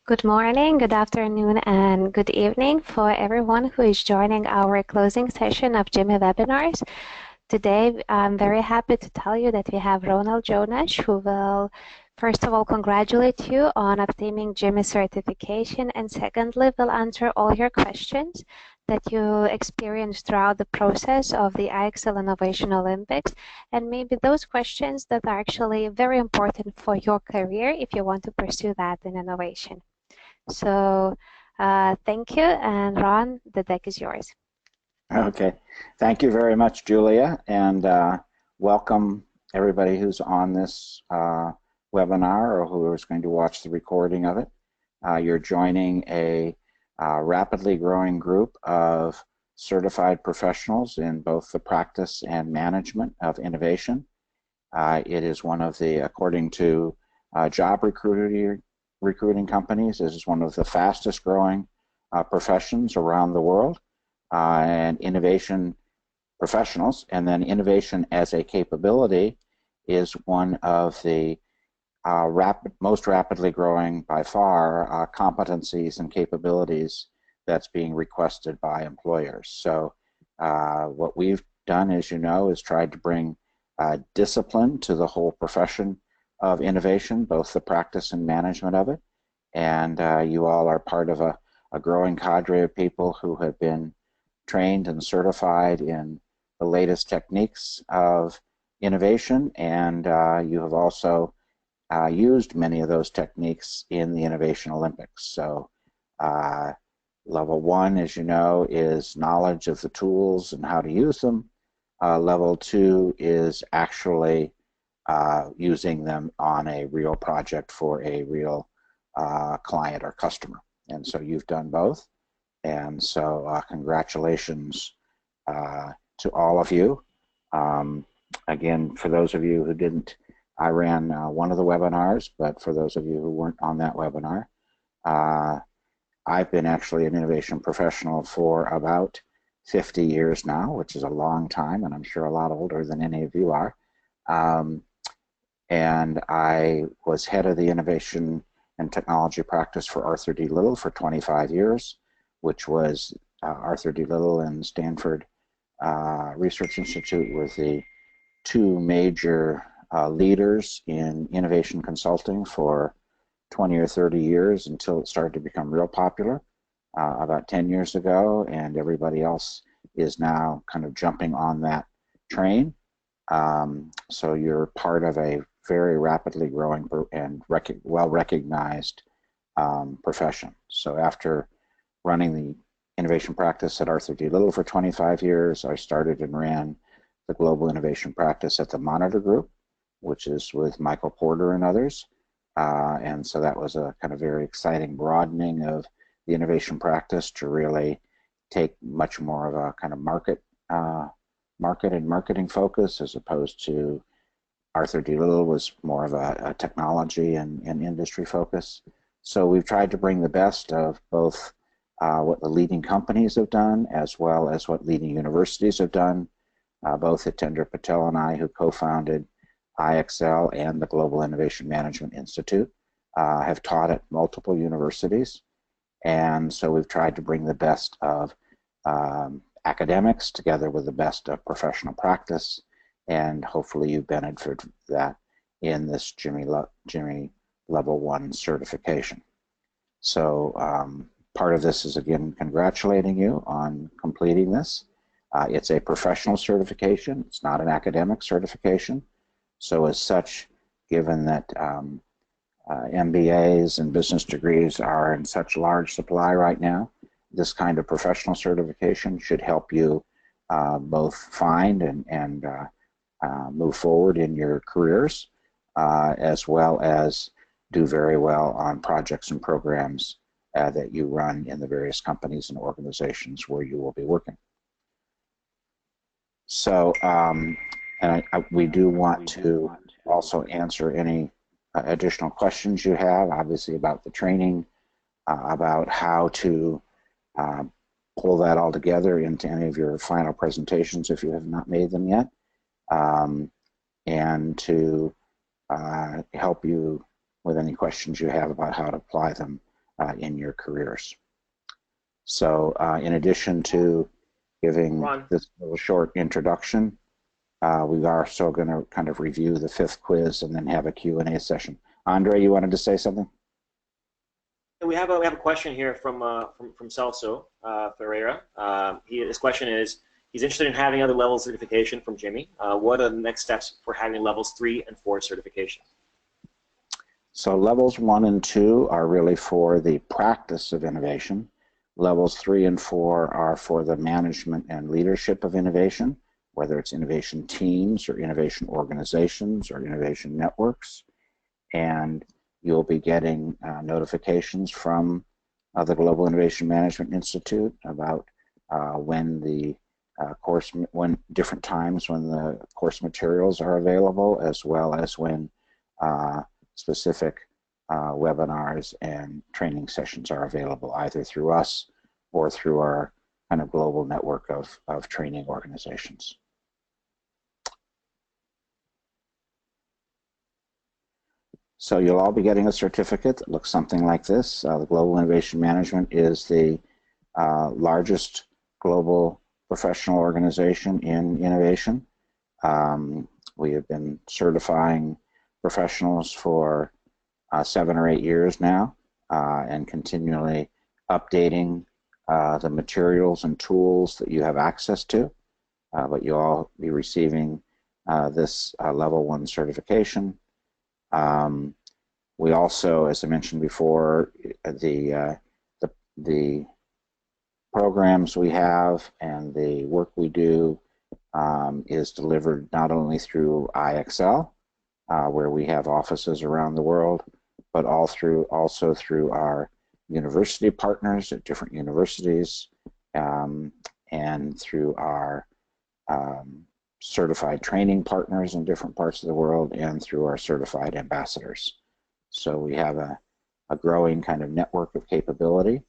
Good morning, good afternoon, and good evening for everyone who is joining our closing session of GIMI webinars. Today, I'm very happy to tell you that we have Ronald Jonash, who will, first of all, congratulate you on obtaining GIMI certification, and secondly, will answer all your questions that you experienced throughout the process of the IXL Innovation Olympics, and maybe those questions that are actually very important for your career if you want to pursue that in innovation. So thank you, and Ron, the deck is yours. Okay, thank you very much, Julia, and welcome everybody who's on this webinar or who is going to watch the recording of it. You're joining a rapidly growing group of certified professionals in both the practice and management of innovation. It is one of the, according to job recruiting companies, this is one of the fastest growing professions around the world, and innovation professionals, and then innovation as a capability is one of the most rapidly growing by far competencies and capabilities that's being requested by employers. So what we've done, as you know, is tried to bring discipline to the whole profession of innovation, both the practice and management of it. And you all are part of a growing cadre of people who have been trained and certified in the latest techniques of innovation, and you have also used many of those techniques in the Innovation Olympics. So level 1, as you know, is knowledge of the tools and how to use them. Level 2 is actually using them on a real project for a real client or customer. And so you've done both. And so congratulations to all of you. Again, for those of you who didn't, I ran one of the webinars, but for those of you who weren't on that webinar, I've been actually an innovation professional for about 50 years now, which is a long time, and I'm sure a lot older than any of you are. And I was head of the innovation and technology practice for Arthur D. Little for 25 years, which was Arthur D. Little and Stanford Research Institute was the two major leaders in innovation consulting for 20 or 30 years until it started to become real popular about 10 years ago, and everybody else is now kind of jumping on that train. So you're part of a very rapidly growing and well-recognized profession. So after running the innovation practice at Arthur D. Little for 25 years, I started and ran the global innovation practice at the Monitor Group, which is with Michael Porter and others. And so that was a kind of very exciting broadening of the innovation practice to really take much more of a kind of market and marketing focus, as opposed to Arthur D. Little was more of a technology and industry focus. So we've tried to bring the best of both what the leading companies have done, as well as what leading universities have done. Both Hitendra Patel and I, who co-founded IXL and the Global Innovation Management Institute, have taught at multiple universities. And so we've tried to bring the best of academics together with the best of professional practice, and hopefully you benefit from that in this GIMI Level 1 certification. So part of this is, again, congratulating you on completing this. It's a professional certification. It's not an academic certification. So as such, given that MBAs and business degrees are in such large supply right now, this kind of professional certification should help you both find and move forward in your careers, as well as do very well on projects and programs that you run in the various companies and organizations where you will be working. So, and we do want to also answer any additional questions you have, obviously about the training, about how to pull that all together into any of your final presentations if you have not made them yet, and to help you with any questions you have about how to apply them in your careers. So in addition to giving Ron. this little short introduction, we are also going to kind of review the 5th quiz and then have a Q&A session. Andre, you wanted to say something? We have a question here from Celso Ferreira. His question is, he's interested in having other level certification from GIMI. What are the next steps for having levels 3 and 4 certification? So levels 1 and 2 are really for the practice of innovation. Levels 3 and 4 are for the management and leadership of innovation, whether it's innovation teams or innovation organizations or innovation networks. And you'll be getting notifications from the Global Innovation Management Institute about when the different times when the course materials are available, as well as when specific webinars and training sessions are available, either through us or through our kind of global network of training organizations. So you'll all be getting a certificate that looks something like this. The Global Innovation Management is the largest global professional organization in innovation. We have been certifying professionals for 7 or 8 years now, and continually updating the materials and tools that you have access to. But you'll all be receiving this level 1 certification. We also, as I mentioned before, the programs we have and the work we do is delivered not only through IXL, where we have offices around the world, but also through our university partners at different universities, and through our certified training partners in different parts of the world, and through our certified ambassadors. So we have a growing kind of network of capability,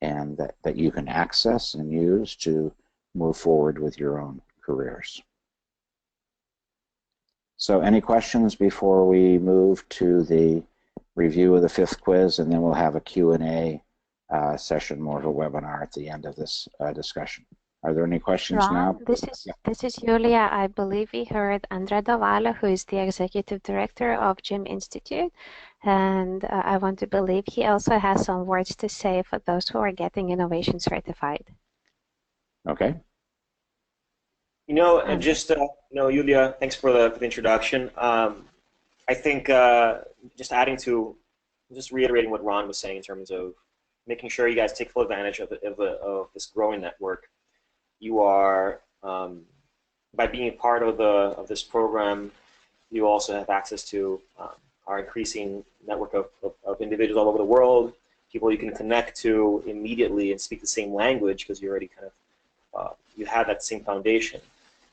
and that you can access and use to move forward with your own careers. So any questions before we move to the review of the 5th quiz, and then we'll have a Q&A session, more of a webinar at the end of this discussion. Are there any questions Ron, now? this is Julia. I believe we heard Andre Valle, who is the Executive Director of GIM Institute, and I want to believe he also has some words to say for those who are getting innovation certified. Okay. You know, and just Julia, thanks for the introduction. I think just reiterating what Ron was saying in terms of making sure you guys take full advantage of this growing network. You are, by being a part of this program, you also have access to our increasing network of individuals all over the world, people you can connect to immediately and speak the same language, because you already kind of you have that same foundation.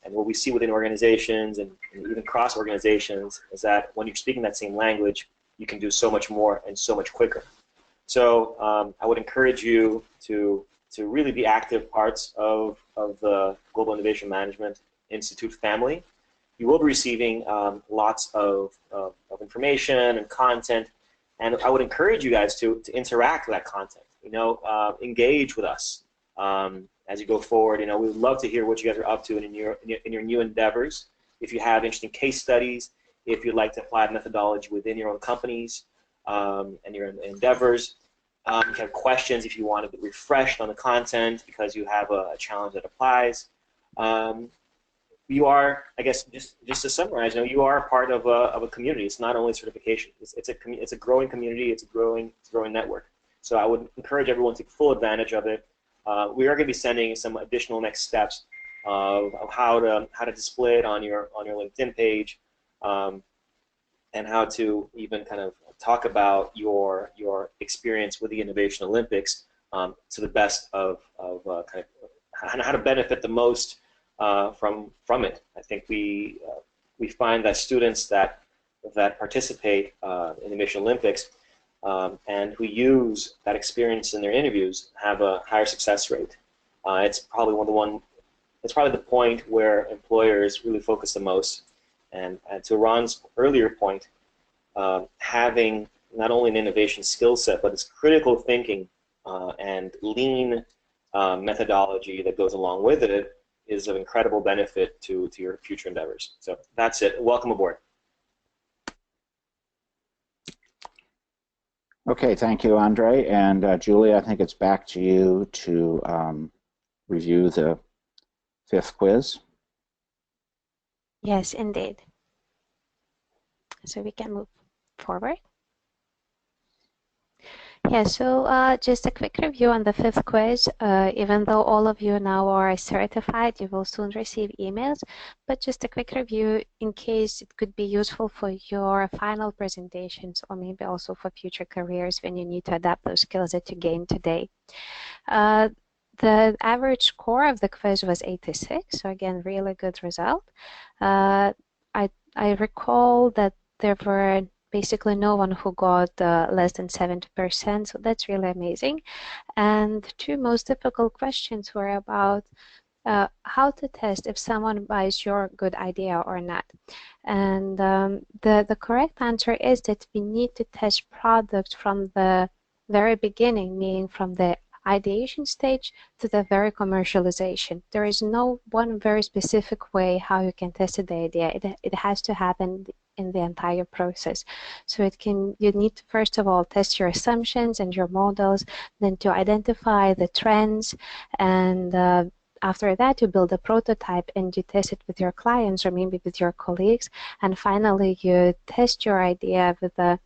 And what we see within organizations and even cross organizations is that when you're speaking that same language, you can do so much more and so much quicker. So I would encourage you to really be active parts of the Global Innovation Management Institute family. You will be receiving lots of information and content, and I would encourage you guys to interact with that content. You know, engage with us as you go forward. You know, we would love to hear what you guys are up to in your new endeavors. If you have interesting case studies, if you'd like to apply methodology within your own companies and your endeavors. If you have questions, if you want to be refreshed on the content because you have a challenge that applies. You are, I guess, just to summarize, you know, you are a part of a community. It's not only certification. It's a growing community. It's a growing network. So I would encourage everyone to take full advantage of it. We are going to be sending some additional next steps of how to display it on your LinkedIn page, and how to even kind of talk about your experience with the Innovation Olympics to the best of kind of how to benefit the most from it. I think we find that students that participate in the Innovation Olympics and who use that experience in their interviews have a higher success rate. It's probably it's probably the point where employers really focus the most. And to Ron's earlier point, having not only an innovation skill set, but it's critical thinking and lean methodology that goes along with it is of incredible benefit to your future endeavors. So that's it. Welcome aboard. Okay, thank you, Andre. And Julia, I think it's back to you to review the 5th quiz. Yes, indeed. So we can move forward. Yeah, so just a quick review on the 5th quiz. Even though all of you now are certified, you will soon receive emails, but just a quick review in case it could be useful for your final presentations or maybe also for future careers when you need to adapt those skills that you gained today. The average score of the quiz was 86, so again, really good result. I recall that there were basically no one who got less than 70%, so that's really amazing. And the 2 most difficult questions were about how to test if someone buys your good idea or not. And the correct answer is that we need to test product from the very beginning, meaning from the ideation stage to the very commercialization. There is no one very specific way how you can test the idea. It has to happen in the entire process. So you need to first of all test your assumptions and your models, then to identify the trends, and after that you build a prototype and you test it with your clients or maybe with your colleagues, and finally you test your idea with the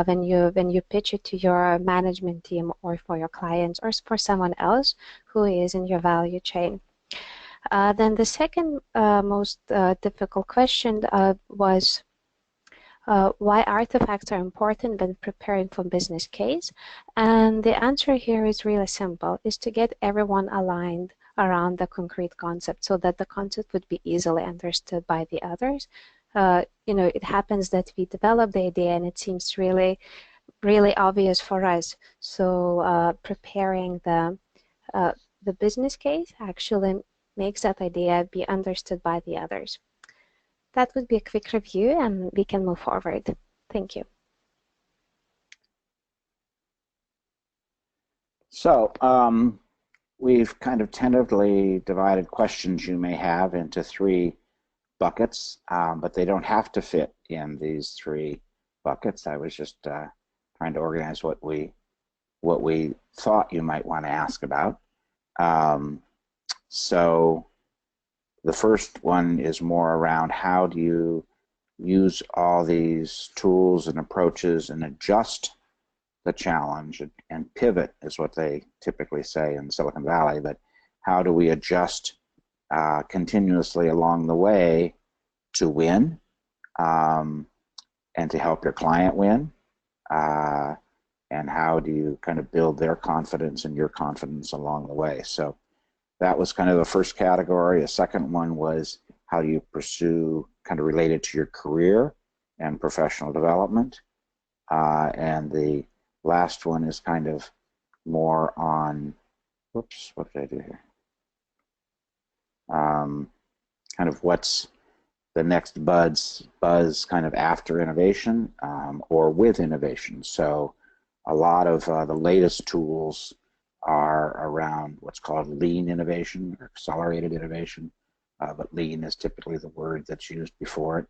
when you pitch it to your management team or for your clients or for someone else who is in your value chain. Then the second most difficult question was why artifacts are important when preparing for business case. And the answer here is really simple, is to get everyone aligned around the concrete concept so that the concept would be easily understood by the others. It happens that we develop the idea and it seems really, really obvious for us. So preparing the business case actually makes that idea be understood by the others. That would be a quick review and we can move forward. Thank you. So we've kind of tentatively divided questions you may have into 3 buckets, but they don't have to fit in these 3 buckets. I was just trying to organize what we thought you might want to ask about. So the first one is more around how do you use all these tools and approaches and adjust the challenge, and pivot is what they typically say in Silicon Valley, but how do we adjust continuously along the way to win and to help your client win, and how do you kind of build their confidence and your confidence along the way. So that was kind of the first category. A second one was how do you pursue, kind of related to your career and professional development, and the last one is kind of more on, whoops, what did I do here? Kind of what's the next buzz kind of after innovation or with innovation. So a lot of the latest tools are around what's called lean innovation or accelerated innovation, but lean is typically the word that's used before it,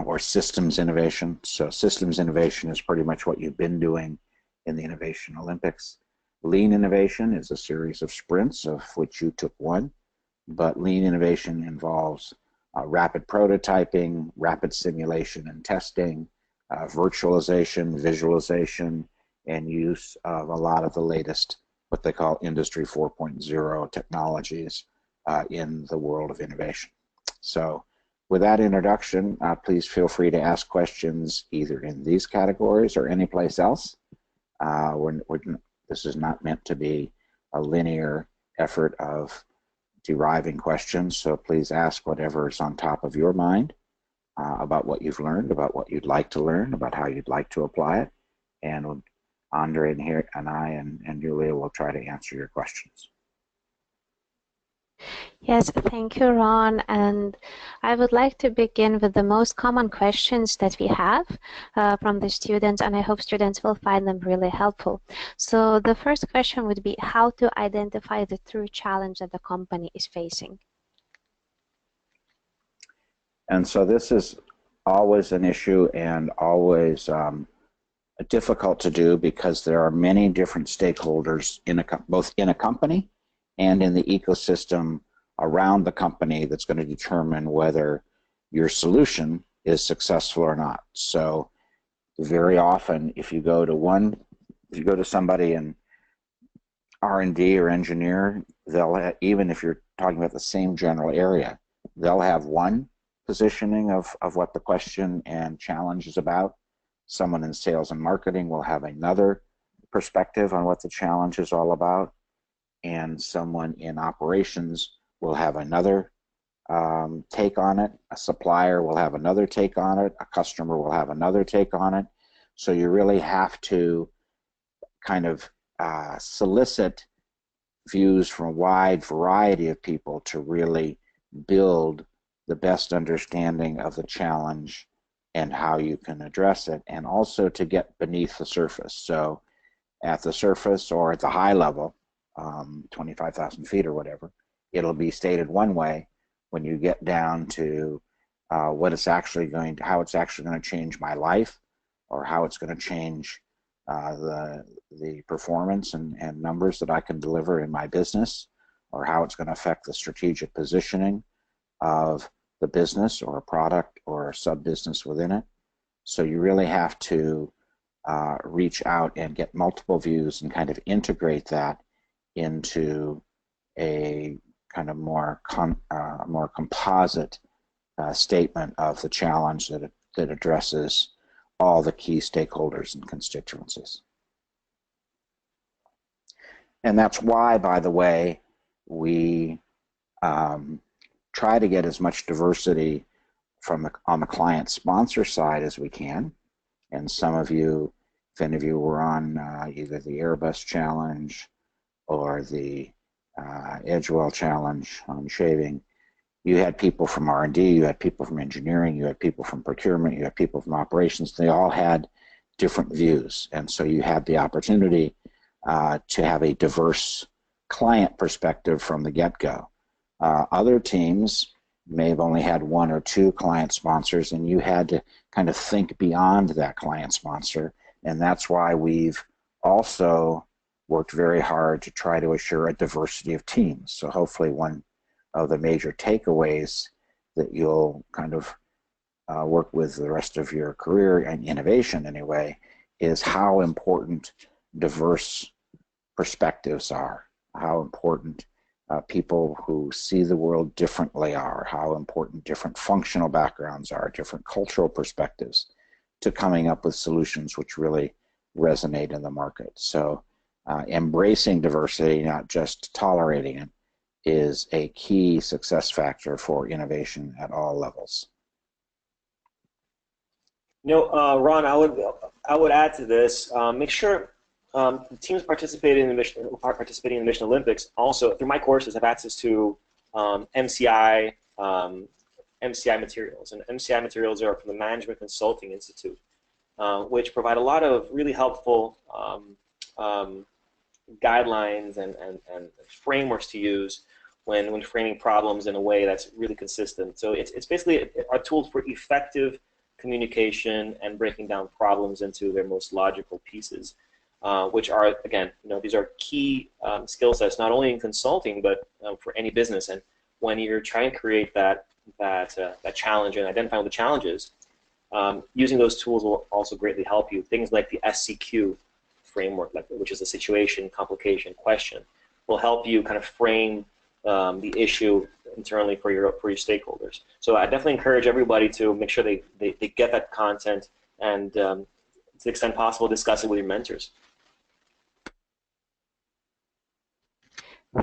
or systems innovation. So systems innovation is pretty much what you've been doing in the Innovation Olympics. Lean innovation is a series of sprints, of which you took one, but lean innovation involves rapid prototyping, rapid simulation and testing, virtualization, visualization, and use of a lot of the latest, what they call Industry 4.0 technologies in the world of innovation. So with that introduction, please feel free to ask questions either in these categories or any place else. This is not meant to be a linear effort of deriving questions, so please ask whatever is on top of your mind about what you've learned, about what you'd like to learn, about how you'd like to apply it, and Andre and I and Julia will try to answer your questions. Yes, thank you, Ron. And I would like to begin with the most common questions that we have from the students, and I hope students will find them really helpful. So the first question would be how to identify the true challenge that the company is facing. And so this is always an issue and always difficult to do because there are many different stakeholders both in a company and in the ecosystem around the company that's going to determine whether your solution is successful or not. So very often, if you go to somebody in R&D or engineer, they'll have, even if you're talking about the same general area, they'll have one positioning of what the question and challenge is about. Someone in sales and marketing will have another perspective on what the challenge is all about, and someone in operations will have another take on it. A supplier will have another take on it. A customer will have another take on it. So you really have to kind of solicit views from a wide variety of people to really build the best understanding of the challenge and how you can address it, and also to get beneath the surface. So at the surface or at the high level, 25,000 feet or whatever, it'll be stated one way. When you get down to how it's actually going to change my life, or how it's going to change the performance and numbers that I can deliver in my business, or how it's going to affect the strategic positioning of the business or a product or a sub-business within it. So you really have to reach out and get multiple views and kind of integrate that into a kind of more composite statement of the challenge that addresses all the key stakeholders and constituencies. And that's why, by the way, we try to get as much diversity on the client sponsor side as we can. And some of you, if any of you were on either the Airbus Challenge or the Edgewell Challenge on shaving, you had people from R&D, you had people from engineering, you had people from procurement, you had people from operations. They all had different views. And so you had the opportunity to have a diverse client perspective from the get-go. Other teams may have only had one or two client sponsors, and you had to kind of think beyond that client sponsor. And that's why we've also worked very hard to try to assure a diversity of teams. So hopefully one of the major takeaways that you'll kind of work with the rest of your career and innovation anyway is how important diverse perspectives are, how important people who see the world differently are, how important different functional backgrounds are, different cultural perspectives to coming up with solutions which really resonate in the market. So embracing diversity, not just tolerating it, is a key success factor for innovation at all levels. You know, Ron, I would add to this. Make sure teams participating in the Mission Olympics also through my courses have access to MCI materials, and MCI materials are from the Management Consulting Institute, which provide a lot of really helpful guidelines and frameworks to use when framing problems in a way that's really consistent. So it's basically a tool for effective communication and breaking down problems into their most logical pieces, which are, again, these are key skill sets not only in consulting but for any business. And when you're trying to create that challenge and identify all the challenges, using those tools will also greatly help you. Things like the SCQ framework, which is a situation, complication, question, will help you kind of frame the issue internally for your stakeholders. So I definitely encourage everybody to make sure they get that content and to the extent possible discuss it with your mentors.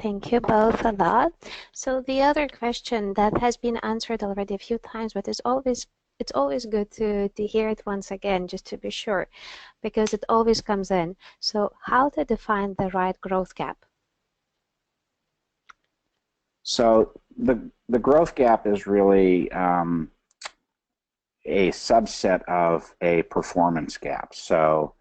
Thank you both a lot. So the other question that has been answered already a few times, but it's always good to hear it once again, just to be sure, because it always comes in. So how to define the right growth gap? So the growth gap is really a subset of a performance gap. So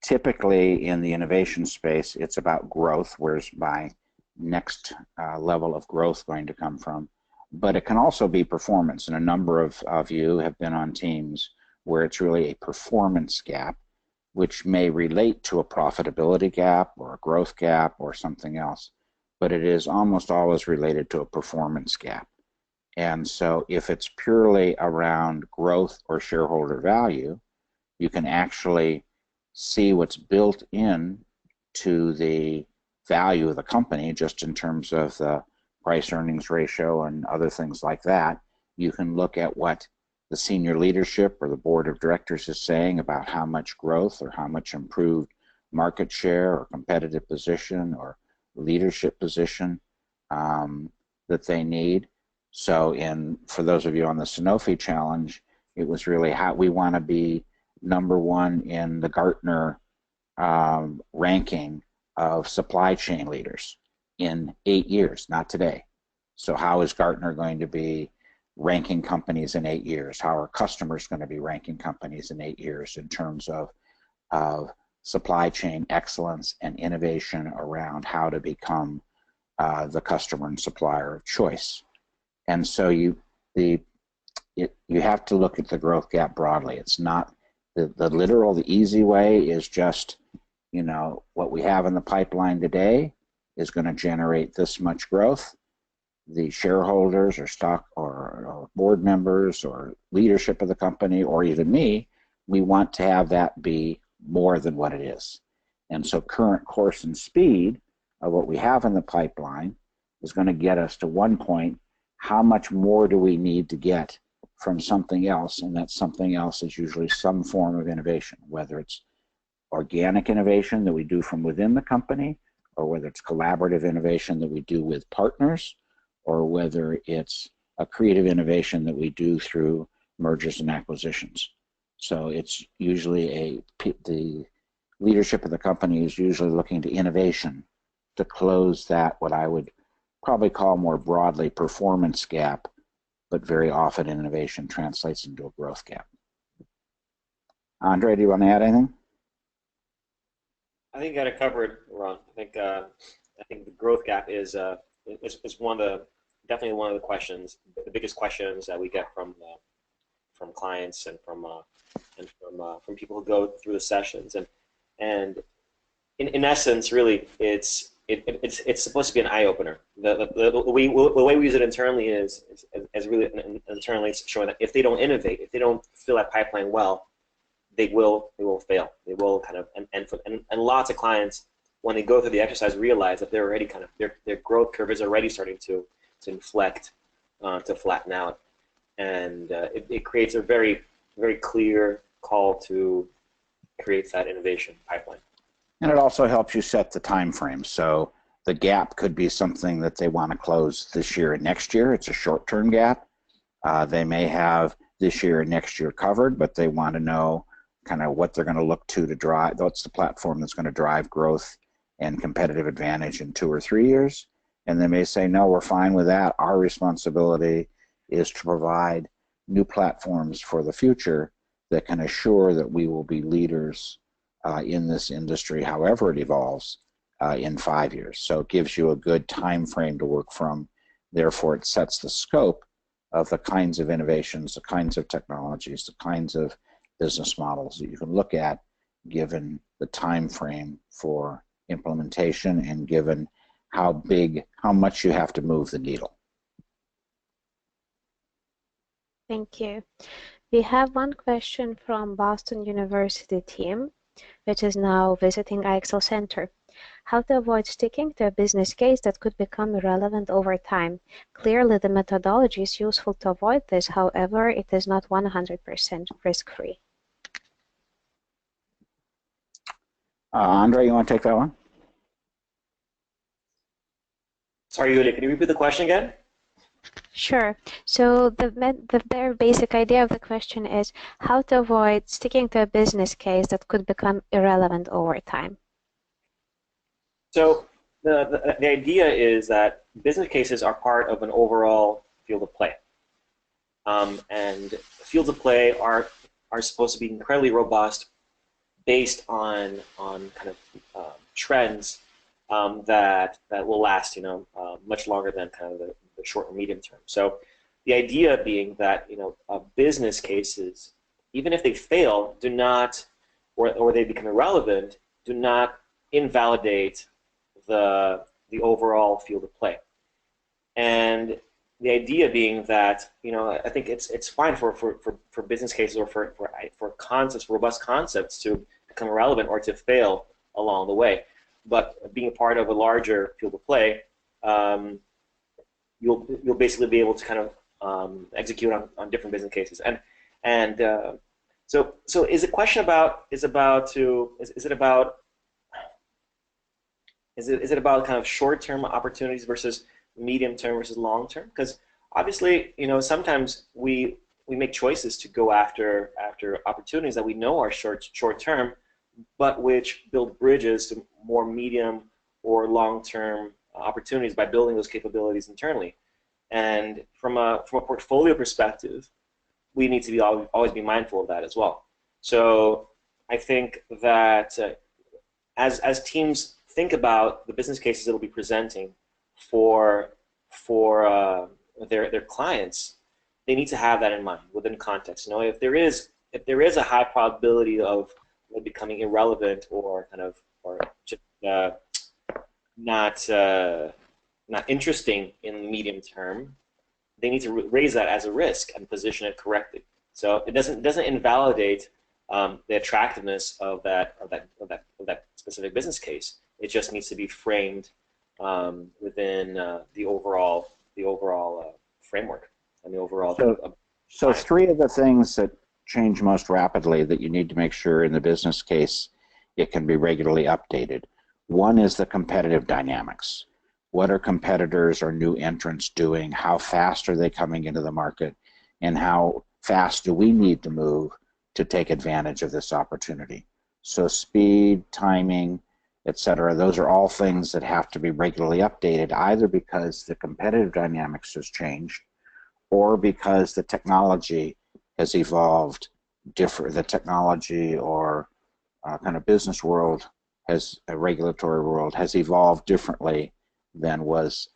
typically in the innovation space, it's about growth. Where's my next level of growth going to come from? But it can also be performance, and a number of you have been on teams where it's really a performance gap, which may relate to a profitability gap or a growth gap or something else, but it is almost always related to a performance gap. And so if it's purely around growth or shareholder value, you can actually see what's built in to the value of the company just in terms of the price earnings ratio and other things like that. You can look at what the senior leadership or the board of directors is saying about how much growth or how much improved market share or competitive position or leadership position that they need. So for those of you on the Sanofi challenge, it was really how we want to be #1 in the Gartner ranking of supply chain leaders in 8 years, not today. So how is Gartner going to be ranking companies in 8 years? How are customers going to be ranking companies in 8 years in terms of supply chain excellence and innovation around how to become the customer and supplier of choice? And so you have to look at the growth gap broadly. It's not the literal, the easy way is just, what we have in the pipeline today is going to generate this much growth. The shareholders or stock or board members or leadership of the company or even me, we want to have that be more than what it is. And so current course and speed of what we have in the pipeline is going to get us to one point. How much more do we need to get from something else? And that something else is usually some form of innovation, whether it's organic innovation that we do from within the company, or whether it's collaborative innovation that we do with partners, or whether it's a creative innovation that we do through mergers and acquisitions. So it's usually the leadership of the company is usually looking to innovation to close that, what I would probably call more broadly performance gap, but very often innovation translates into a growth gap. Andre, do you want to add anything? I think you got it covered, Ron. I think the growth gap is definitely one of the questions, the biggest questions that we get from clients and from people who go through the sessions, and in essence, really, it's supposed to be an eye opener. The way we use it internally is really internally showing that if they don't innovate, if they don't fill that pipeline well, they will fail. They will kind of and lots of clients, when they go through the exercise, realize that they're already kind of their growth curve is already starting to inflect, to flatten out, and it creates a very, very clear call to create that innovation pipeline. And it also helps you set the time frame. So the gap could be something that they want to close this year and next year. It's a short-term gap. They may have this year and next year covered, but they want to know kind of what they're going to look to drive. What's the platform that's going to drive growth and competitive advantage in 2 or 3 years? And they may say, no, we're fine with that. Our responsibility is to provide new platforms for the future that can assure that we will be leaders in this industry, however it evolves, in 5 years. So it gives you a good time frame to work from. Therefore, it sets the scope of the kinds of innovations, the kinds of technologies, the kinds of business models that you can look at, given the time frame for implementation and given how much you have to move the needle. Thank you. We have one question from Boston University team, which is now visiting IXL Center. How to avoid sticking to a business case that could become irrelevant over time. Clearly, the methodology is useful to avoid this. However, it is not 100% risk-free. Andre, you want to take that one? Sorry, Yulia, can you repeat the question again? Sure. So the very basic idea of the question is how to avoid sticking to a business case that could become irrelevant over time. So the idea is that business cases are part of an overall field of play. And fields of play are supposed to be incredibly robust, based on kind of trends that will last, much longer than kind of the short or medium term. So the idea being that business cases, even if they fail, do not, or they become irrelevant, do not invalidate the overall field of play. And the idea being that I think it's fine for business cases or for concepts, robust concepts, to become irrelevant or to fail along the way. But being a part of a larger field of play, you'll basically be able to kind of execute on different business cases. So is the question about is it about kind of short-term opportunities versus medium-term versus long-term? Because obviously, sometimes we make choices to go after opportunities that we know are short-term, but which build bridges to more medium or long-term opportunities by building those capabilities internally. And from a portfolio perspective, we need to always be mindful of that as well. So I think that as teams think about the business cases that will be presenting for their clients, they need to have that in mind within context. If there is a high probability of becoming irrelevant or just not interesting in the medium term, they need to raise that as a risk and position it correctly. So it doesn't invalidate the attractiveness of that specific business case. It just needs to be framed within the overall framework and the overall. So three of the things that change most rapidly that you need to make sure in the business case it can be regularly updated. One is the competitive dynamics. What are competitors or new entrants doing? How fast are they coming into the market? And how fast do we need to move to take advantage of this opportunity? So speed, timing, etc. Those are all things that have to be regularly updated, either because the competitive dynamics has changed or because the technology has evolved different. The technology or kind of business world, a regulatory world, has evolved differently than was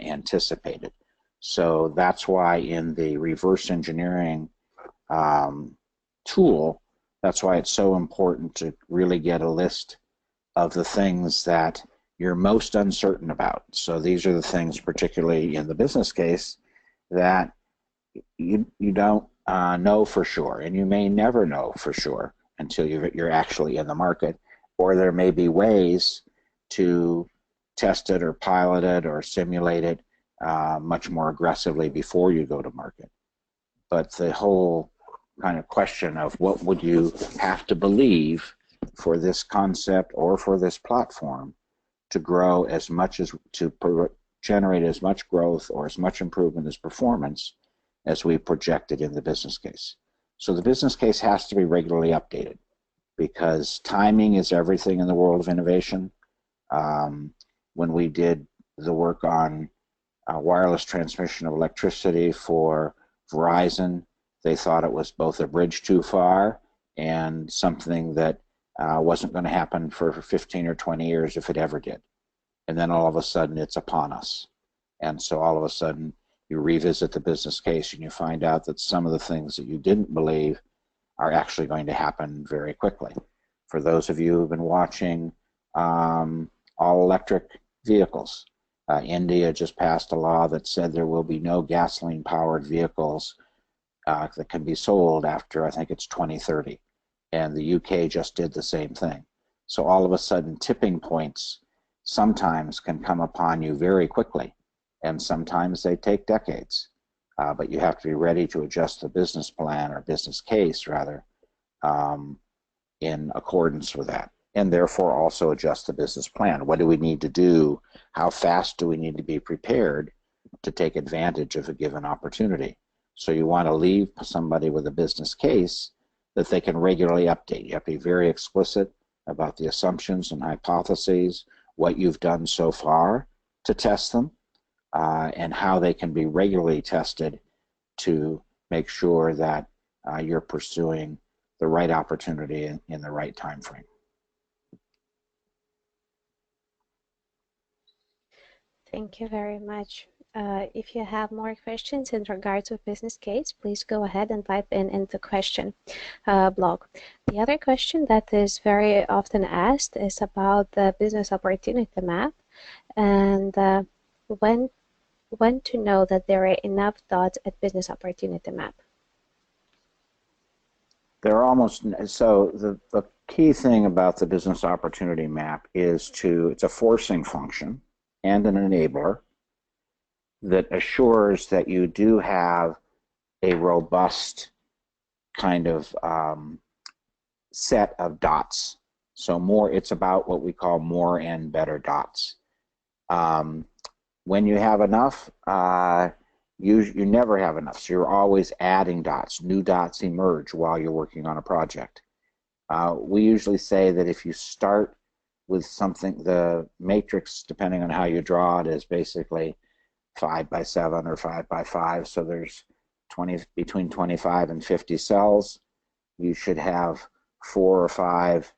anticipated. So that's why in the reverse engineering tool, that's why it's so important to really get a list of the things that you're most uncertain about. So these are the things, particularly in the business case, that you don't know for sure, and you may never know for sure until you're actually in the market, or there may be ways to test it or pilot it or simulate it much more aggressively before you go to market. But the whole kind of question of what would you have to believe for this concept or for this platform to grow as much as, to generate as much growth or as much improvement as performance as we projected in the business case. So the business case has to be regularly updated because timing is everything in the world of innovation. When we did the work on wireless transmission of electricity for Verizon, they thought it was both a bridge too far and something that wasn't going to happen for 15 or 20 years if it ever did. And then all of a sudden it's upon us. And so all of a sudden you revisit the business case and you find out that some of the things that you didn't believe are actually going to happen very quickly. For those of you who've been watching all-electric vehicles, India just passed a law that said there will be no gasoline-powered vehicles that can be sold after, I think it's 2030. And the UK just did the same thing. So all of a sudden, tipping points sometimes can come upon you very quickly, and sometimes they take decades. But you have to be ready to adjust the business plan, or business case rather, in accordance with that. And therefore also adjust the business plan. What do we need to do? How fast do we need to be prepared to take advantage of a given opportunity? So you want to leave somebody with a business case that they can regularly update. You have to be very explicit about the assumptions and hypotheses, what you've done so far to test them, and how they can be regularly tested to make sure that you're pursuing the right opportunity in the right time frame. Thank you very much. If you have more questions in regards to business case, please go ahead and type in the question blog. The other question that is very often asked is about the business opportunity map, and when to know that there are enough dots at business opportunity map. They're almost, so the key thing about the business opportunity map is it's a forcing function and an enabler that assures that you do have a robust kind of set of dots. So it's about what we call more and better dots. When you have enough, you never have enough, so you're always adding dots. New dots emerge while you're working on a project. We usually say that if you start with something, the matrix, depending on how you draw it, is basically 5 by 7 or 5 by 5, so there's between 25 and 50 cells. You should have 4 or 5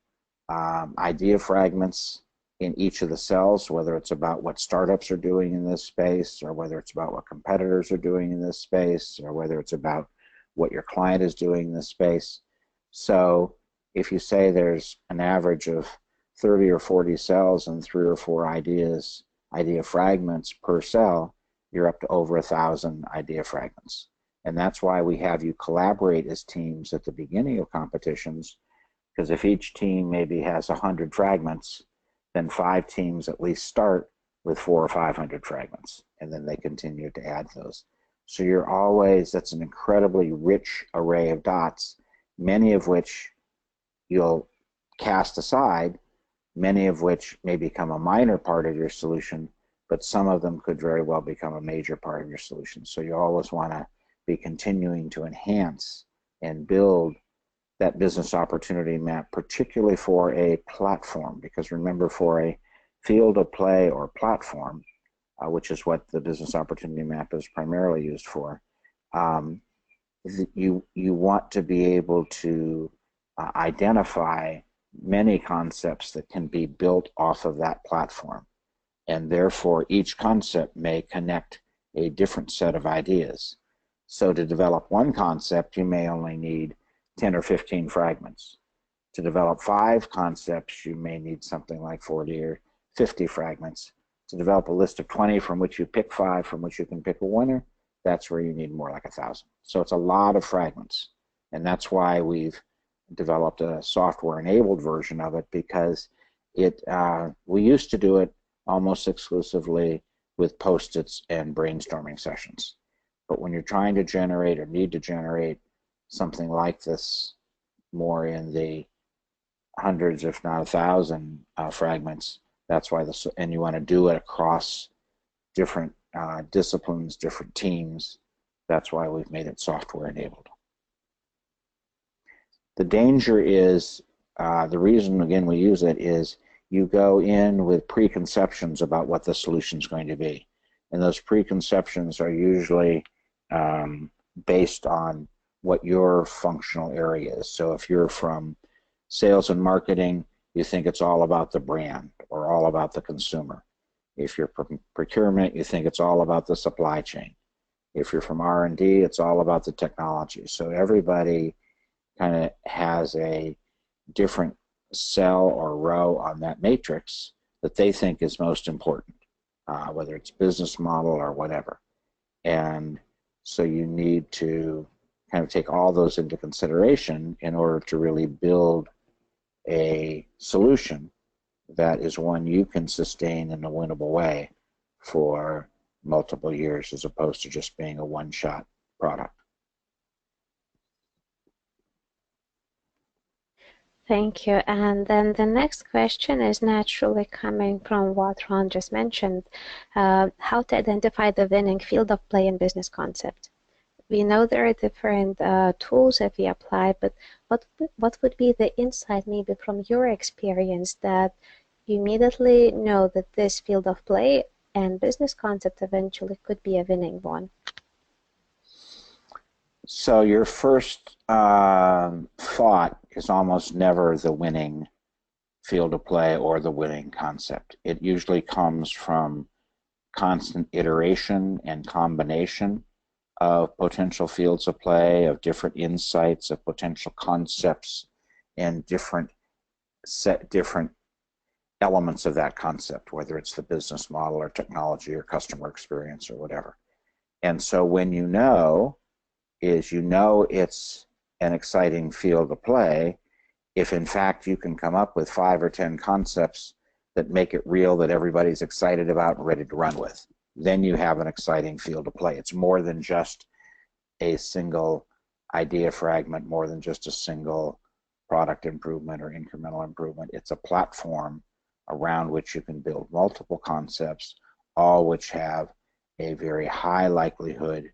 idea fragments in each of the cells, whether it's about what startups are doing in this space, or whether it's about what competitors are doing in this space, or whether it's about what your client is doing in this space. So if you say there's an average of 30 or 40 cells and 3 or 4 idea fragments per cell, you're up to over 1,000 idea fragments. And that's why we have you collaborate as teams at the beginning of competitions, because if each team maybe has 100 fragments, then 5 teams at least start with 400 or 500 fragments, and then they continue to add those. So you're always, that's an incredibly rich array of dots, many of which you'll cast aside, many of which may become a minor part of your solution, but some of them could very well become a major part of your solution. So you always want to be continuing to enhance and build that business opportunity map, particularly for a platform, because remember, for a field of play or platform, which is what the business opportunity map is primarily used for, you want to be able to identify many concepts that can be built off of that platform, and therefore each concept may connect a different set of ideas. So to develop one concept, you may only need 10 or 15 fragments. To develop 5 concepts, you may need something like 40 or 50 fragments. To develop a list of 20 from which you pick 5, from which you can pick a winner, that's where you need more like 1,000. So it's a lot of fragments, and that's why we've developed a software-enabled version of it, because we used to do it almost exclusively with Post-its and brainstorming sessions. But when you're trying to generate or need to generate something like this, more in the hundreds, if not 1,000 fragments, that's why and you want to do it across different disciplines, different teams, that's why we've made it software enabled. The danger is, the reason again we use it is, you go in with preconceptions about what the solution is going to be, and those preconceptions are usually based on what your functional area is. So if you're from sales and marketing, you think it's all about the brand or all about the consumer. If you're from procurement, you think it's all about the supply chain. If you're from R&D, it's all about the technology. So everybody kind of has a different cell or row on that matrix that they think is most important, whether it's business model or whatever. And so you need to kind of take all those into consideration in order to really build a solution that is one you can sustain in a winnable way for multiple years, as opposed to just being a one-shot product. Thank you. And then the next question is naturally coming from what Ron just mentioned, how to identify the winning field of play in business concept. We know there are different tools that we apply, but what would be the insight maybe from your experience that you immediately know that this field of play and business concept eventually could be a winning one? So your first thought is almost never the winning field of play or the winning concept. It usually comes from constant iteration and combination of potential fields of play, of different insights, of potential concepts, and different elements of that concept, whether it's the business model or technology or customer experience or whatever. And so when you know it's an exciting field of play, if in fact you can come up with 5 or 10 concepts that make it real, that everybody's excited about and ready to run with, then you have an exciting field of play. It's more than just a single idea fragment, more than just a single product improvement or incremental improvement. It's a platform around which you can build multiple concepts, all which have a very high likelihood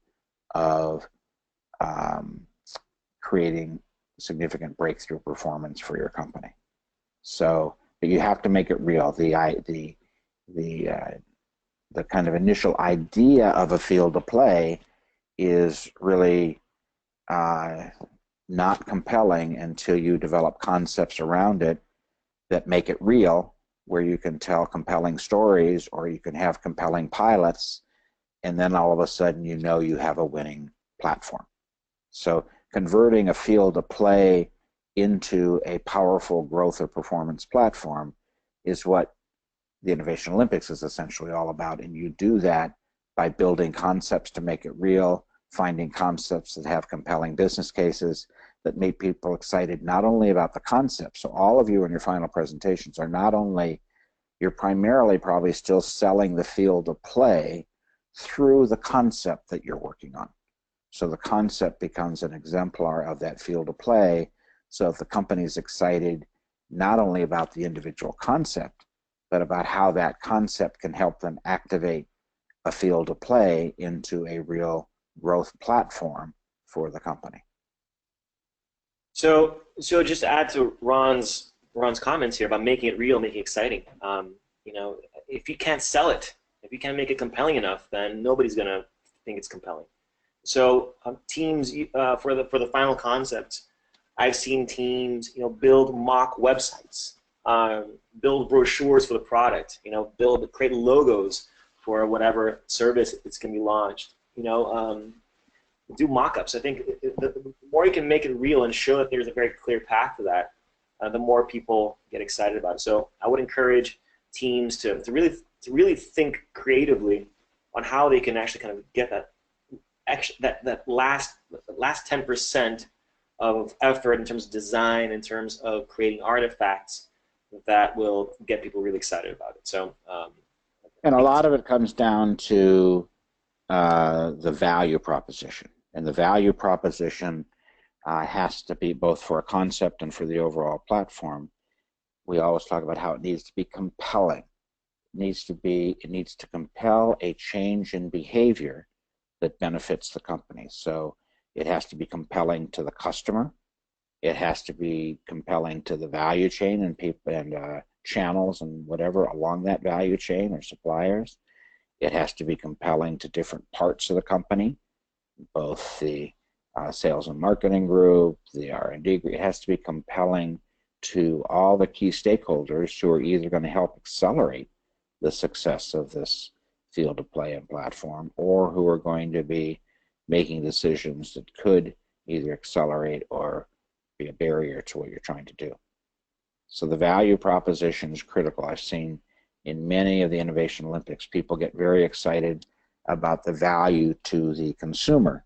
of creating significant breakthrough performance for your company. So, but you have to make it real. The kind of initial idea of a field of play is really not compelling until you develop concepts around it that make it real, where you can tell compelling stories or you can have compelling pilots, and then all of a sudden you know you have a winning platform. So converting a field of play into a powerful growth or performance platform is what the Innovation Olympics is essentially all about. And you do that by building concepts to make it real, finding concepts that have compelling business cases that make people excited not only about the concept. So all of you in your final presentations are not only, you're primarily probably still selling the field of play through the concept that you're working on. So the concept becomes an exemplar of that field of play. So if the company is excited not only about the individual concept, but about how that concept can help them activate a field of play into a real growth platform for the company. So just to add to Ron's comments here about making it real, making it exciting. You know, if you can't sell it, if you can't make it compelling enough, then nobody's gonna think it's compelling. So teams for the final concept, I've seen teams, you know, build mock websites, build brochures for the product, you know, create logos for whatever service it's going to be launched, you know, do mock-ups. I think the more you can make it real and show that there's a very clear path to that, the more people get excited about it. So I would encourage teams to really think creatively on how they can actually kind of get that last 10% of effort in terms of design, in terms of creating artifacts that will get people really excited about it. So, and a lot of it comes down to the value proposition, and the value proposition has to be both for a concept and for the overall platform. We always talk about how it needs to be compelling. It needs to compel a change in behavior that benefits the company. So it has to be compelling to the customer. It has to be compelling to the value chain and people and channels and whatever along that value chain or suppliers. It has to be compelling to different parts of the company, both the sales and marketing group, the R&D group. It has to be compelling to all the key stakeholders who are either going to help accelerate the success of this field of play and platform, or who are going to be making decisions that could either accelerate or be a barrier to what you're trying to do. So the value proposition is critical. I've seen in many of the Innovation Olympics, people get very excited about the value to the consumer,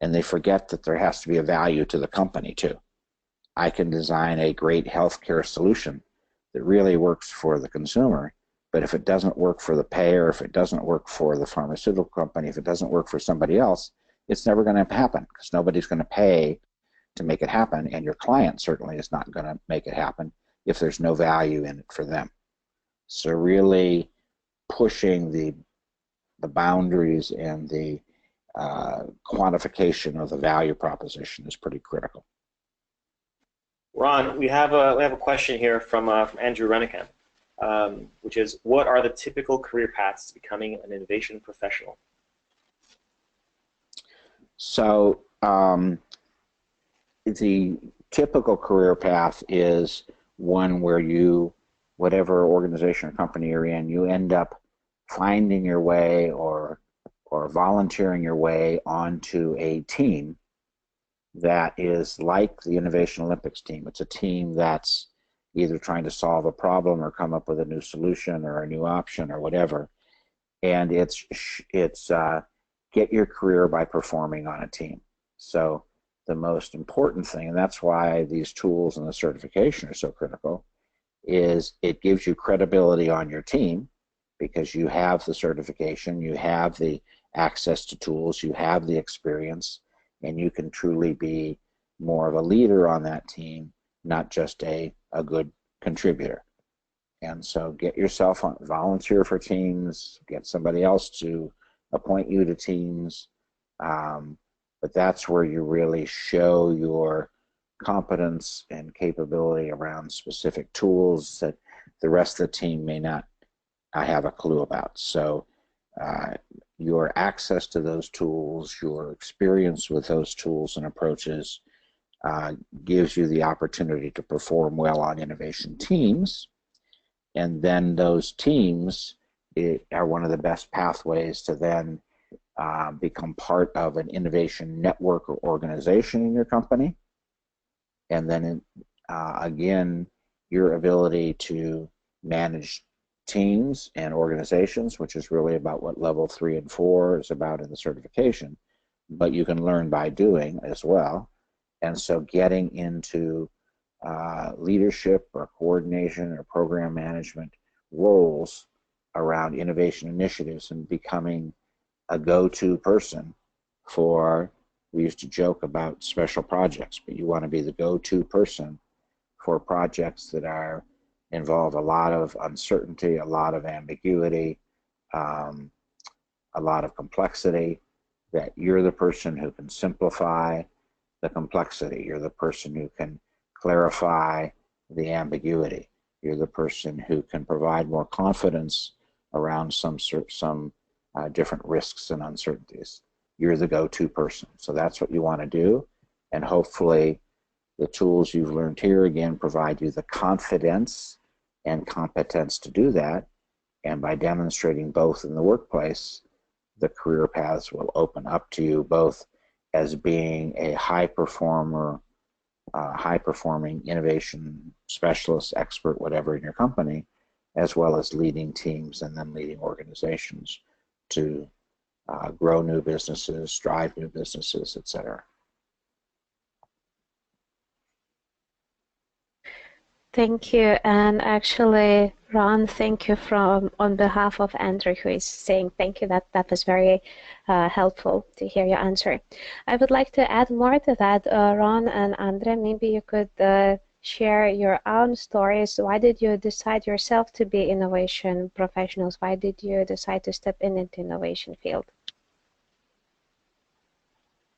and they forget that there has to be a value to the company too. I can design a great healthcare solution that really works for the consumer, but if it doesn't work for the payer, if it doesn't work for the pharmaceutical company, if it doesn't work for somebody else, it's never going to happen, because nobody's going to pay to make it happen, and your client certainly is not going to make it happen if there's no value in it for them. So really pushing the boundaries and the quantification of the value proposition is pretty critical. Ron, we have a question here from Andrew Renican. which is, what are the typical career paths to becoming an innovation professional? So the typical career path is one where you, whatever organization or company you're in, you end up finding your way or volunteering your way onto a team that is like the Innovation Olympics team. It's a team that's either trying to solve a problem or come up with a new solution or a new option or whatever. And it's get your career by performing on a team. So the most important thing, and that's why these tools and the certification are so critical, is it gives you credibility on your team because you have the certification, you have the access to tools, you have the experience, and you can truly be more of a leader on that team, not just a good contributor. And so get yourself on, volunteer for teams, get somebody else to appoint you to teams, but that's where you really show your competence and capability around specific tools that the rest of the team may not have a clue about. So your access to those tools, your experience with those tools and approaches gives you the opportunity to perform well on innovation teams. And then those teams are one of the best pathways to then become part of an innovation network or organization in your company. And then again, your ability to manage teams and organizations, which is really about what level 3 and 4 is about in the certification, but you can learn by doing as well. And so getting into leadership or coordination or program management roles around innovation initiatives and becoming a go-to person for, we used to joke about special projects, but you want to be the go-to person for projects that involve a lot of uncertainty, a lot of ambiguity, a lot of complexity, that you're the person who can simplify the complexity. You're the person who can clarify the ambiguity. You're the person who can provide more confidence around some different risks and uncertainties. You're the go-to person. So that's what you want to do. And hopefully the tools you've learned here, again, provide you the confidence and competence to do that. And by demonstrating both in the workplace, the career paths will open up to you both as being a high performer, high-performing innovation specialist, expert, whatever in your company, as well as leading teams and then leading organizations to grow new businesses, drive new businesses, etc. Thank you. And actually, Ron, thank you on behalf of Andrew, who is saying thank you. That was very helpful to hear your answer. I would like to add more to that. Ron and Andre, maybe you could share your own stories. Why did you decide yourself to be innovation professionals? Why did you decide to step into innovation field?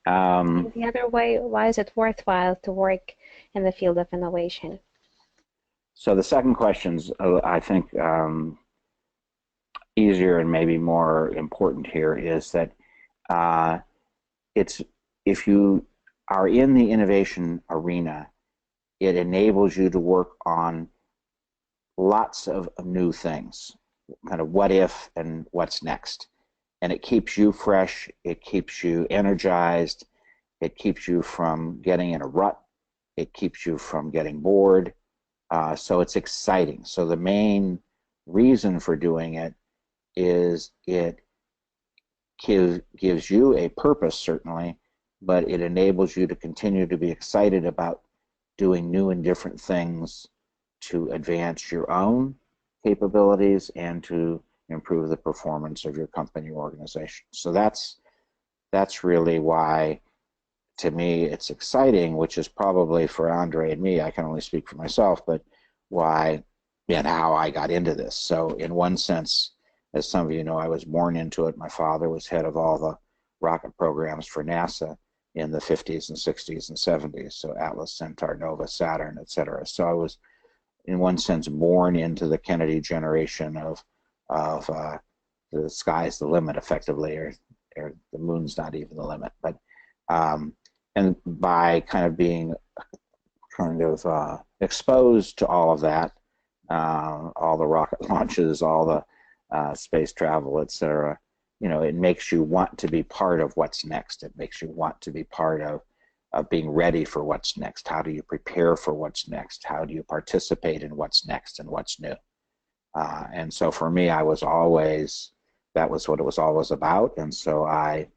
And the other way, why is it worthwhile to work in the field of innovation? So the second question's, I think, easier and maybe more important here is that if you are in the innovation arena, it enables you to work on lots of new things, kind of what if and what's next. And it keeps you fresh, it keeps you energized, it keeps you from getting in a rut, it keeps you from getting bored. So it's exciting. So the main reason for doing it is it gives you a purpose, certainly, but it enables you to continue to be excited about doing new and different things to advance your own capabilities and to improve the performance of your company or organization. So that's really why, to me, it's exciting, which is probably for Andre and me, I can only speak for myself, but why and how I got into this. So in one sense, as some of you know, I was born into it. My father was head of all the rocket programs for NASA in the 50s and 60s and 70s, so Atlas, Centaur, Nova, Saturn, etc. So I was in one sense, born into the Kennedy generation of the sky's the limit, effectively, or the moon's not even the limit. But and by kind of being exposed to all of that, all the rocket launches, all the space travel, etc., it makes you want to be part of what's next. It makes you want to be part of being ready for what's next. How do you prepare for what's next? How do you participate in what's next and what's new? And so for me, that was what it was always about. And so I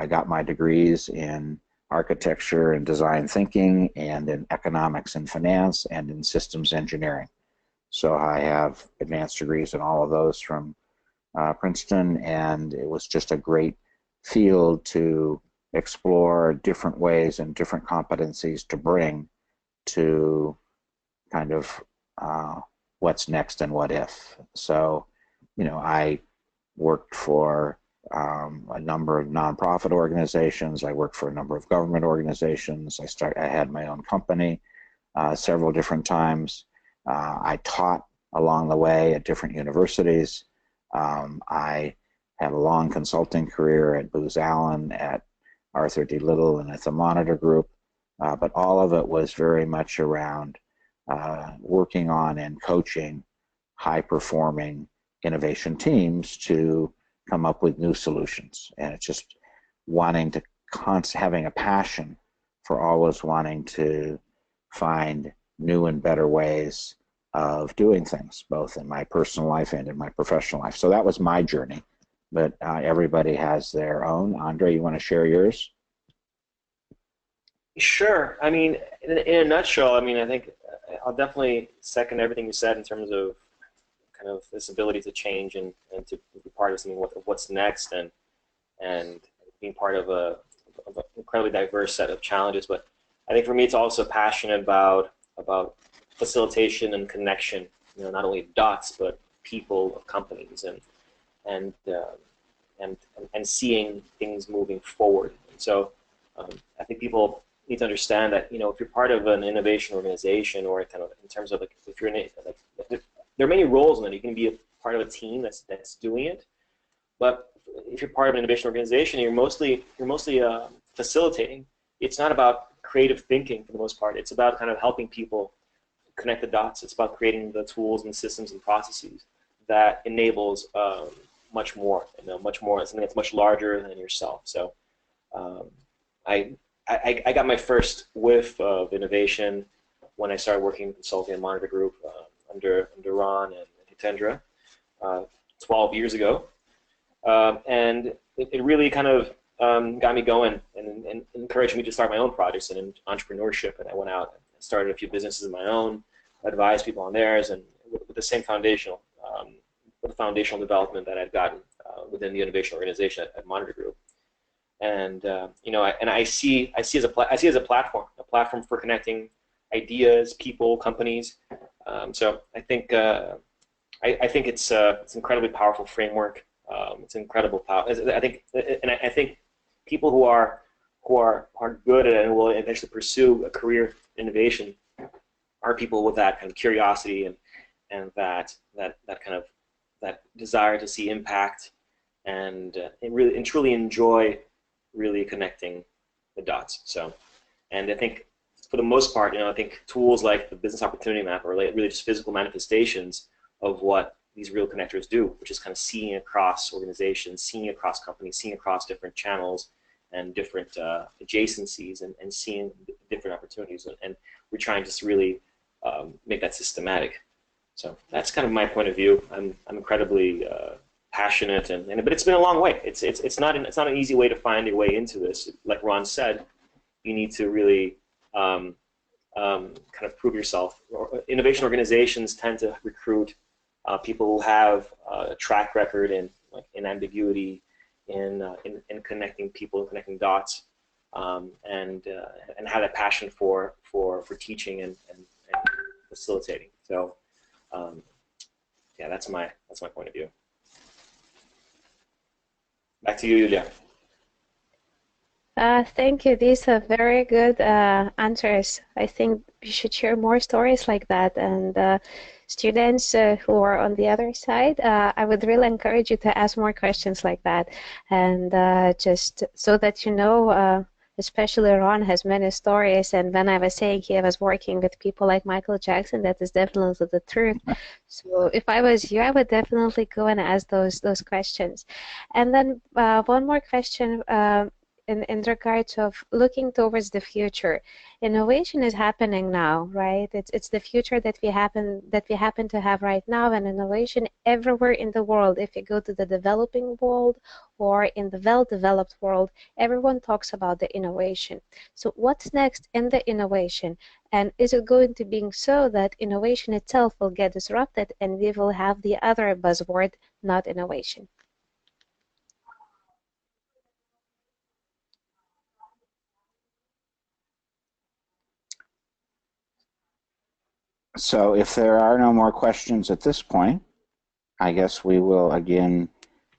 got my degrees in architecture and design thinking, and in economics and finance, and in systems engineering. So I have advanced degrees in all of those from Princeton, and it was just a great field to explore different ways and different competencies to bring to kind of what's next and what if. So, I worked for a number of nonprofit organizations. I worked for a number of government organizations. I had my own company several different times. I taught along the way at different universities. I had a long consulting career at Booz Allen, at Arthur D. Little, and at the Monitor Group, but all of it was very much around working on and coaching high-performing innovation teams to come up with new solutions. And it's just wanting to having a passion for always wanting to find new and better ways of doing things, both in my personal life and in my professional life. So that was my journey, but everybody has their own. Andre, you want to share yours? Sure. I mean, in a nutshell, I mean, I think I'll definitely second everything you said in terms of kind of this ability to change and to be part of something, what's next, and being part of an incredibly diverse set of challenges. But I think for me, it's also passionate about facilitation and connection. Not only dots, but people, companies, and seeing things moving forward. And so I think people need to understand that if you're part of an innovation organization, or kind of in terms of if you're there are many roles in it. You can be a part of a team that's doing it, but if you're part of an innovation organization, you're mostly facilitating. It's not about creative thinking for the most part. It's about kind of helping people connect the dots. It's about creating the tools and systems and processes that enables much more. Something that's much larger than yourself. So I got my first whiff of innovation when I started working in consulting and Monitor Group under Ron and Hitendra 12 years ago, and it really kind of got me going and encouraged me to start my own projects and in entrepreneurship. And I went out and started a few businesses of my own, advised people on theirs, and with the same foundational development that I'd gotten within the innovation organization at Monitor Group. And I see as a platform for connecting ideas, people, companies. So I think it's an incredibly powerful framework. It's incredible power. I think people who are good at it and will eventually pursue a career in innovation are people with that kind of curiosity and that desire to see impact and truly enjoy really connecting the dots. So, and I think for the most part, I think tools like the business opportunity map are really just physical manifestations of what these real connectors do, which is kind of seeing across organizations, seeing across companies, seeing across different channels and different adjacencies, and seeing different opportunities. And we're trying to just really make that systematic. So that's kind of my point of view. I'm incredibly passionate, but it's been a long way. It's not an easy way to find your way into this. Like Ron said, you need to really kind of prove yourself. Innovation organizations tend to recruit people who have a track record in ambiguity, in connecting people, connecting dots, and have that passion for teaching and facilitating. So yeah, that's my point of view. Back to you, Julia. Thank you. These are very good answers. I think we should share more stories like that. And students who are on the other side, I would really encourage you to ask more questions like that. And just so that you know, especially Ron has many stories. And when I was saying he was working with people like Michael Jackson, that is definitely the truth. So if I was you, I would definitely go and ask those questions. And then one more question. In regards of looking towards the future, innovation is happening now, right? It's the future that we happen to have right now, and innovation everywhere in the world. If you go to the developing world or in the well-developed world, everyone talks about the innovation. So what's next in the innovation? And is it going to be so that innovation itself will get disrupted and we will have the other buzzword, not innovation? So if there are no more questions at this point, I guess we will again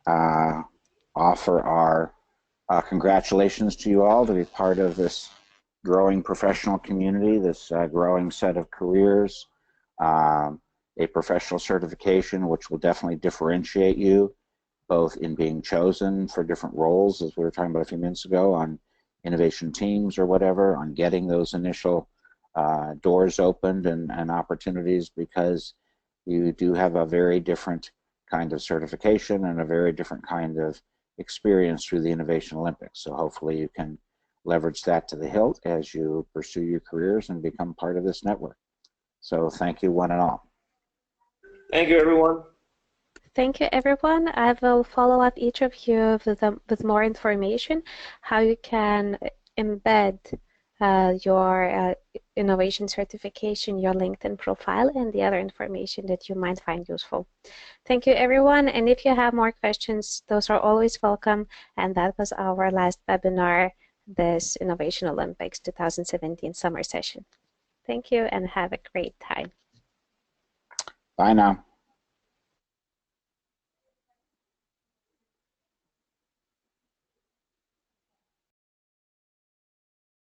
offer our congratulations to you all to be part of this growing professional community, this growing set of careers, a professional certification which will definitely differentiate you both in being chosen for different roles, as we were talking about a few minutes ago, on innovation teams or whatever, on getting those initial doors opened and opportunities, because you do have a very different kind of certification and a very different kind of experience through the Innovation Olympics. So hopefully you can leverage that to the hilt as you pursue your careers and become part of this network. So thank you one and all. Thank you, everyone. Thank you, everyone. I will follow up each of you with more information, how you can embed your innovation certification, your LinkedIn profile, and the other information that you might find useful. Thank you, everyone. And if you have more questions, those are always welcome. And that was our last webinar, this Innovation Olympics 2017 summer session. Thank you and have a great time. Bye now.